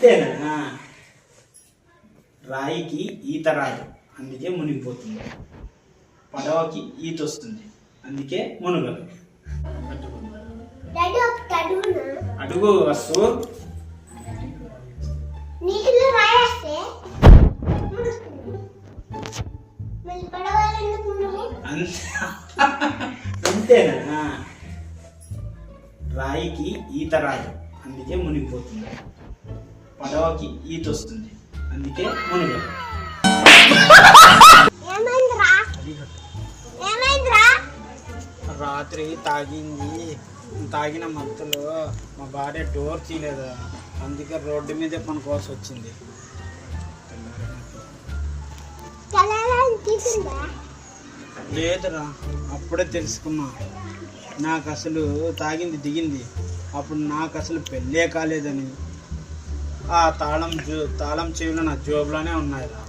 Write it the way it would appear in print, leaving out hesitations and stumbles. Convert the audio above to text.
అంతేనా? రాయికి ఈత రాదు, అందుకే మునిగిపోతుంది. పడవకి ఈత వస్తుంది, అందుకే మునుగదు. అడుగు వస్తు. అంతేనా? రాయికి ఈత రాదు, అందుకే మునిగిపోతుంది. పడవకి ఈత వస్తుంది, అందుకే మునుగదు. రాత్రి తాగిన మత్తులో మా భార్య డోర్ తీయలేదు, అందుకే రోడ్డు మీదే పనుకోవాల్సి వచ్చింది. లేదురా, అప్పుడే తెలుసుకున్నా. నాకు అసలు తాగింది దిగింది, అప్పుడు నాకు అసలు పెళ్ళే కాలేదని. ఆ తాళం చెవులు నా జోబులోనే ఉన్నాయిరా.